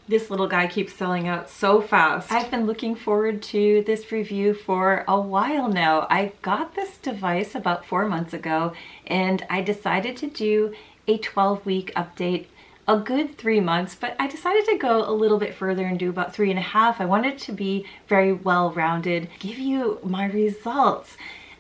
This little guy keeps selling out so fast. I've been looking forward to this review for a while now. I got this device about 4 months ago and I decided to do a 12-week update, a good 3 months, but I decided to go a little bit further and do about 3.5. I wanted to be very well-rounded, give you my results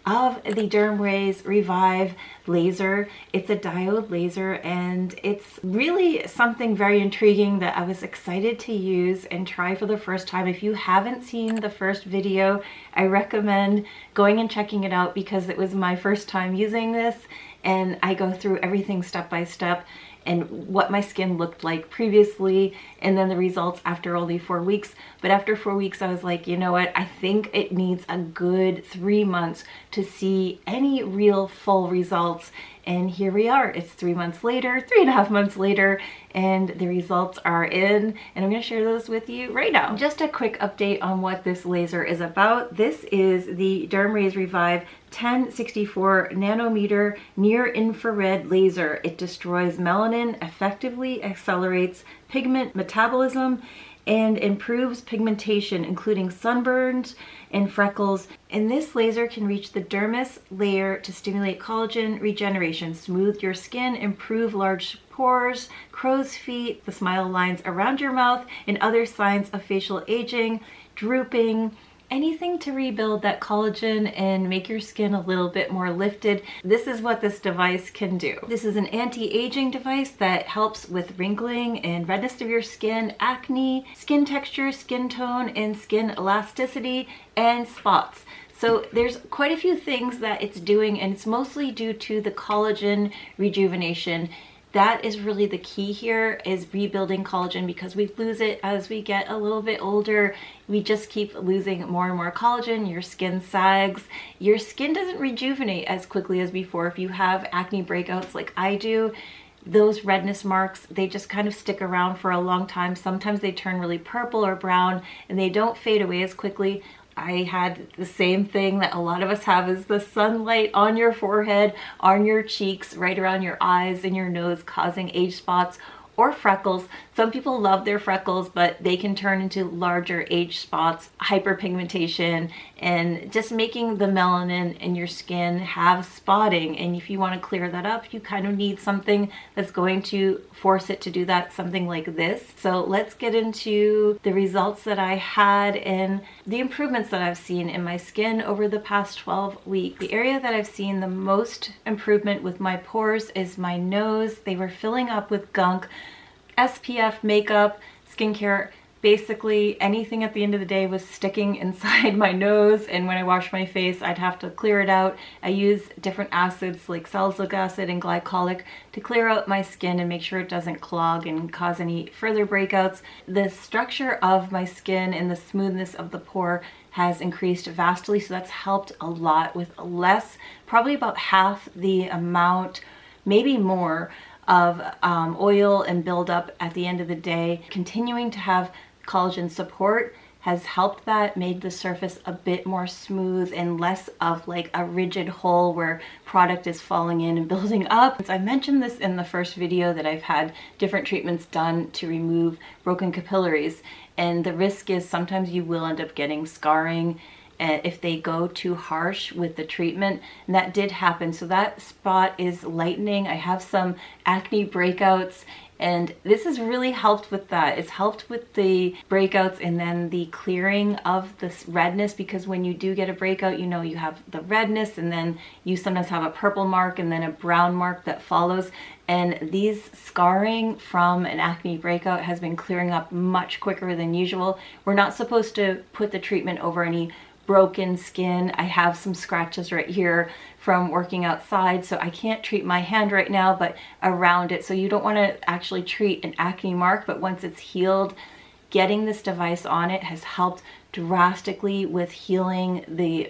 of the DermRays Revive Laser. It's a diode laser and it's really something very intriguing that I was excited to use and try for the first time. If you haven't seen the first video, I recommend going and checking it out because it was my first time using this and I go through everything step by step and what my skin looked like previously and then the results after only 4 weeks. But after 4 weeks I was like, you know what, I think it needs a good 3 months to see any real full results. And here we are, it's 3 months later, 3.5 months later, and the results are in, and I'm gonna share those with you right now. Just a quick update on what this laser is about. This is the DermRays Revive 1064 nanometer near infrared laser. It destroys melanin, effectively accelerates pigment metabolism, and improves pigmentation, including sunburns and freckles. And this laser can reach the dermis layer to stimulate collagen regeneration, smooth your skin, improve large pores, crow's feet, the smile lines around your mouth, and other signs of facial aging, drooping, anything to rebuild that collagen and make your skin a little bit more lifted. This is what this device can do. This is an anti-aging device that helps with wrinkling and redness of your skin, acne, skin texture, skin tone, and skin elasticity, and spots. So there's quite a few things that it's doing, and it's mostly due to the collagen rejuvenation. That is really the key here, is rebuilding collagen, because we lose it as we get a little bit older. We just keep losing more and more collagen. Your skin sags. Your skin doesn't rejuvenate as quickly as before. If you have acne breakouts like I do, those redness marks, they just kind of stick around for a long time. Sometimes they turn really purple or brown and they don't fade away as quickly. I had the same thing that a lot of us have, is the sunlight on your forehead, on your cheeks, right around your eyes and your nose, causing age spots or freckles. Some people love their freckles, but they can turn into larger age spots, hyperpigmentation, and just making the melanin in your skin have spotting. And if you want to clear that up, you kind of need something that's going to force it to do that, something like this. So let's get into the results that I had and the improvements that I've seen in my skin over the past 12 weeks. The area that I've seen the most improvement with my pores is my nose. They were filling up with gunk, SPF makeup, skincare, basically anything at the end of the day was sticking inside my nose, and when I wash my face I'd have to clear it out. I use different acids like salicylic acid and glycolic to clear out my skin and make sure it doesn't clog and cause any further breakouts. The structure of my skin and the smoothness of the pore has increased vastly, so that's helped a lot with less, probably about half the amount, maybe more, of oil and buildup at the end of the day. Continuing to have collagen support has helped that, made the surface a bit more smooth and less of like a rigid hole where product is falling in and building up. I mentioned this in the first video that I've had different treatments done to remove broken capillaries, and the risk is sometimes you will end up getting scarring if they go too harsh with the treatment, and that did happen. So that spot is lightening. I have some acne breakouts, and this has really helped with that. It's helped with the breakouts and then the clearing of this redness, because when you do get a breakout, you know, you have the redness and then you sometimes have a purple mark and then a brown mark that follows. And these scarring from an acne breakout has been clearing up much quicker than usual. We're not supposed to put the treatment over any broken skin. I have some scratches right here from working outside, so I can't treat my hand right now, but around it. So you don't want to actually treat an acne mark, but once it's healed, getting this device on it has helped drastically with healing the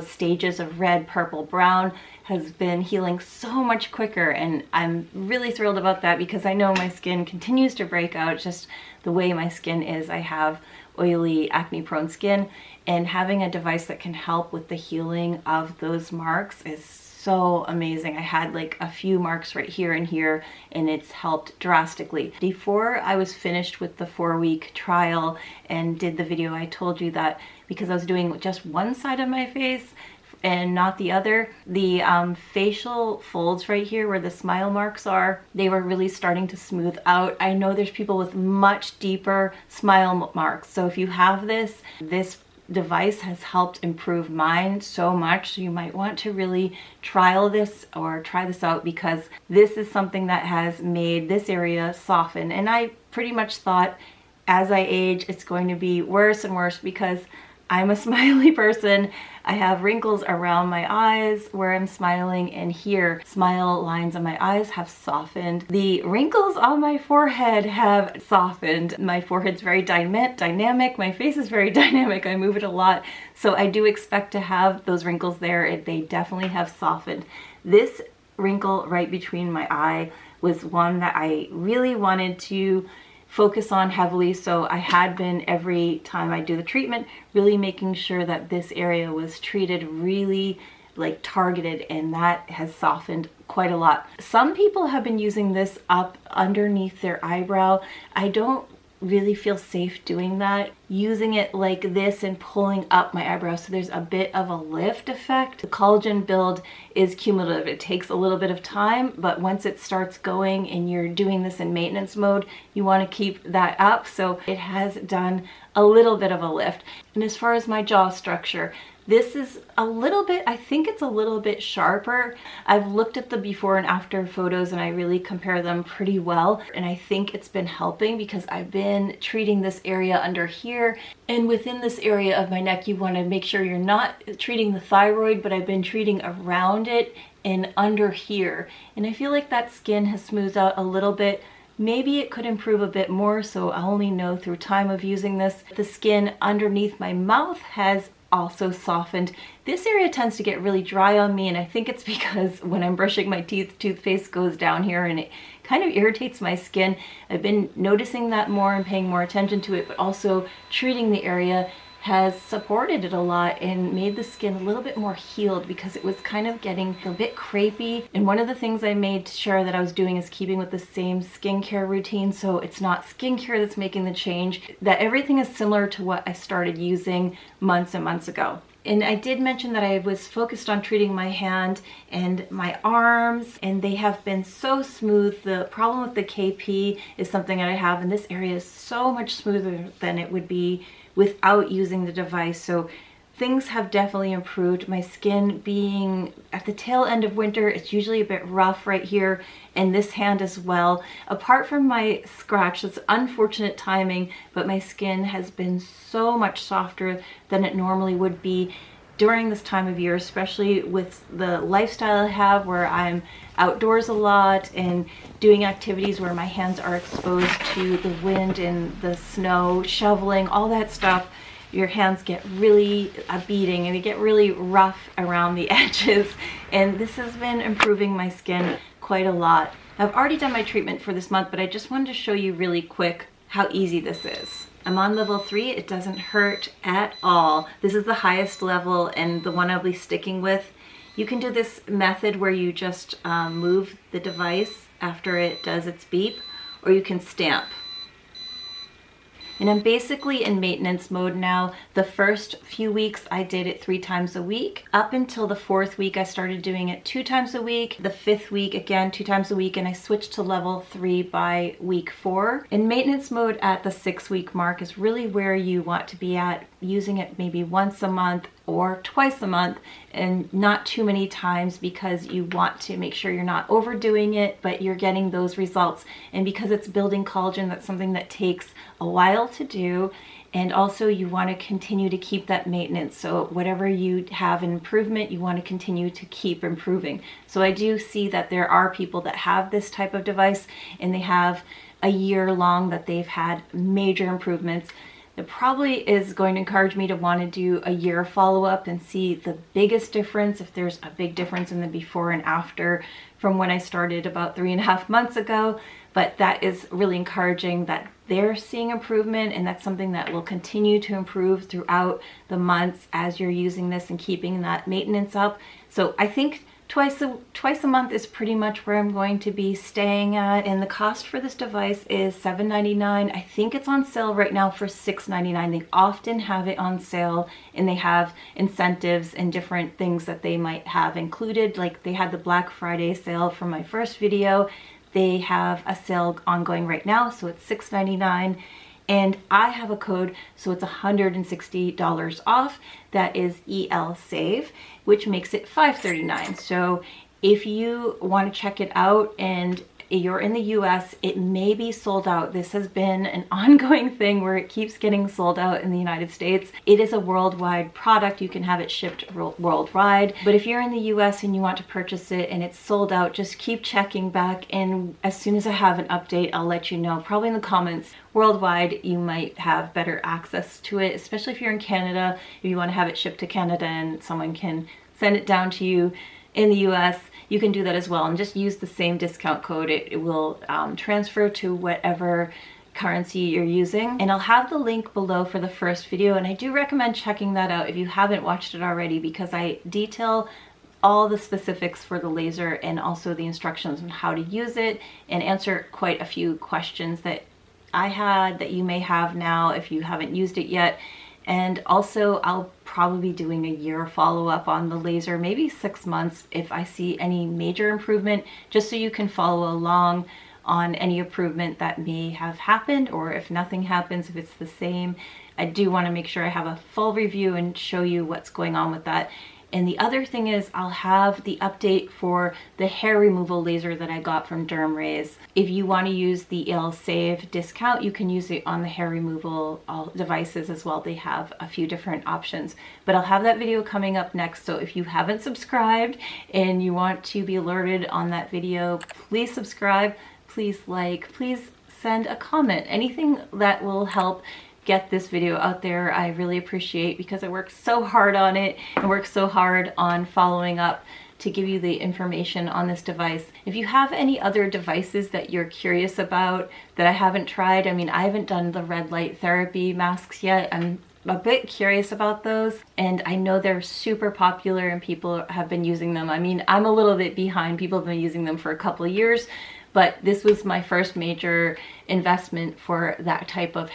stages of red, purple, brown, has been healing so much quicker, and I'm really thrilled about that because I know my skin continues to break out just the way my skin is. I have oily, acne prone skin, and having a device that can help with the healing of those marks is so amazing. I had like a few marks right here and here, and it's helped drastically. Before I was finished with the 4-week trial and did the video, I told you that because I was doing just one side of my face and not the other, the facial folds right here where the smile marks are, they were really starting to smooth out. I know there's people with much deeper smile marks, so if you have this device has helped improve mine so much. So you might want to really trial this or try this out, because this is something that has made this area soften. And I pretty much thought as I age it's going to be worse and worse, because I'm a smiley person. I have wrinkles around my eyes where I'm smiling, and here smile lines on my eyes have softened. The wrinkles on my forehead have softened. My forehead's very dynamic. My face is very dynamic. I move it a lot. So I do expect to have those wrinkles there. They definitely have softened. This wrinkle right between my eye was one that I really wanted to focus on heavily, so I had been, every time I do the treatment, really making sure that this area was treated really like targeted, and that has softened quite a lot. Some people have been using this up underneath their eyebrow. I don't really feel safe doing that, using it like this and pulling up my eyebrow, so there's a bit of a lift effect. The collagen build is cumulative. It takes a little bit of time, but once it starts going and you're doing this in maintenance mode, you want to keep that up. So it has done a little bit of a lift. And as far as my jaw structure, this is a little bit, I think it's a little bit sharper. I've looked at the before and after photos and I really compare them pretty well. And I think it's been helping because I've been treating this area under here. And within this area of my neck, you want to make sure you're not treating the thyroid, but I've been treating around it and under here. And I feel like that skin has smoothed out a little bit. Maybe it could improve a bit more, so I'll only know through time of using this. The skin underneath my mouth has also softened. This area tends to get really dry on me, and I think it's because when I'm brushing my teeth, toothpaste goes down here and it kind of irritates my skin. I've been noticing that more and paying more attention to it, but also treating the area has supported it a lot and made the skin a little bit more healed, because it was kind of getting a bit crepey. And one of the things I made sure that I was doing is keeping with the same skincare routine, so it's not skincare that's making the change, that everything is similar to what I started using months and months ago. And I did mention that I was focused on treating my hand and my arms, and they have been so smooth. The problem with the KP is something that I have, and this area is so much smoother than it would be without using the device. So things have definitely improved. My skin being at the tail end of winter, it's usually a bit rough right here, and this hand as well. Apart from my scratch, it's unfortunate timing, but my skin has been so much softer than it normally would be during this time of year, especially with the lifestyle I have where I'm outdoors a lot and doing activities where my hands are exposed to the wind and the snow, shoveling, all that stuff. Your hands get really beating and they get really rough around the edges, and this has been improving my skin quite a lot. I've already done my treatment for this month, but I just wanted to show you really quick how easy this is. I'm on level 3. It doesn't hurt at all. This is the highest level and the one I'll be sticking with. You can do this method where you just move the device after it does its beep, or you can stamp. And I'm basically in maintenance mode now. The first few weeks I did it 3 times a week. Up until the 4th week I started doing it 2 times a week. The 5th week again 2 times a week, and I switched to level 3 by week 4. In maintenance mode at the 6-week mark is really where you want to be at, using it maybe once a month or twice a month, and not too many times, because you want to make sure you're not overdoing it, but you're getting those results. And because it's building collagen, that's something that takes a while to do, and also you want to continue to keep that maintenance. So whatever you have an improvement, you want to continue to keep improving. So I do see that there are people that have this type of device and they have a year long that they've had major improvements. It probably is going to encourage me to want to do a year follow-up and see the biggest difference, if there's a big difference in the before and after from when I started about 3.5 months ago. But that is really encouraging that they're seeing improvement, and that's something that will continue to improve throughout the months as you're using this and keeping that maintenance up. So I think twice a month is pretty much where I'm going to be staying at. And the cost for this device is $7.99. I think it's on sale right now for $6.99. They often have it on sale, and they have incentives and different things that they might have included. Like they had the Black Friday sale from my first video. They have a sale ongoing right now, so it's $6.99. And I have a code, so it's $160 off. That is ELSAVE, which makes it $5.39. So if you want to check it out and you're in the US, it may be sold out. This has been an ongoing thing where it keeps getting sold out in the United States. It is a worldwide product. You can have it shipped worldwide. But if you're in the US and you want to purchase it and it's sold out, just keep checking back. And as soon as I have an update, I'll let you know. Probably in the comments. Worldwide, you might have better access to it, especially if you're in Canada. If you want to have it shipped to Canada and someone can send it down to you in the US, you can do that as well, and just use the same discount code. It will transfer to whatever currency you're using. And I'll have the link below for the first video, and I do recommend checking that out if you haven't watched it already, because I detail all the specifics for the laser and also the instructions on how to use it, and answer quite a few questions that I had that you may have now if you haven't used it yet. And also I'll probably be doing a year follow-up on the laser, maybe 6 months if I see any major improvement, just so you can follow along on any improvement that may have happened, or if nothing happens, if it's the same. I do want to make sure I have a full review and show you what's going on with that. And the other thing is I'll have the update for the hair removal laser that I got from DermRays. If you want to use the ELSAVE discount, you can use it on the hair removal devices as well. They have a few different options. But I'll have that video coming up next, so if you haven't subscribed and you want to be alerted on that video, please subscribe, please like, please send a comment. Anything that will help get this video out there, I really appreciate, because I worked so hard on it and worked so hard on following up to give you the information on this device. If you have any other devices that you're curious about that I haven't tried, I mean, I haven't done the red light therapy masks yet. I'm a bit curious about those, and I know they're super popular and people have been using them. I mean, I'm a little bit behind. People have been using them for a couple of years, but this was my first major investment for that type of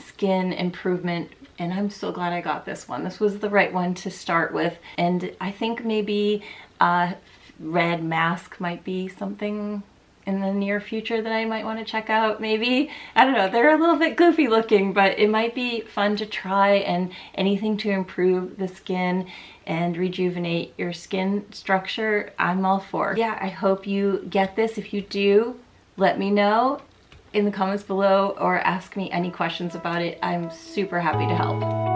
skin improvement, and I'm so glad I got this one. This was the right one to start with, and I think maybe a red mask might be something in the near future that I might want to check out. Maybe, I don't know, they're a little bit goofy looking, but it might be fun to try, and anything to improve the skin and rejuvenate your skin structure, I'm all for. Yeah, I hope you get this. If you do, let me know in the comments below or ask me any questions about it. I'm super happy to help.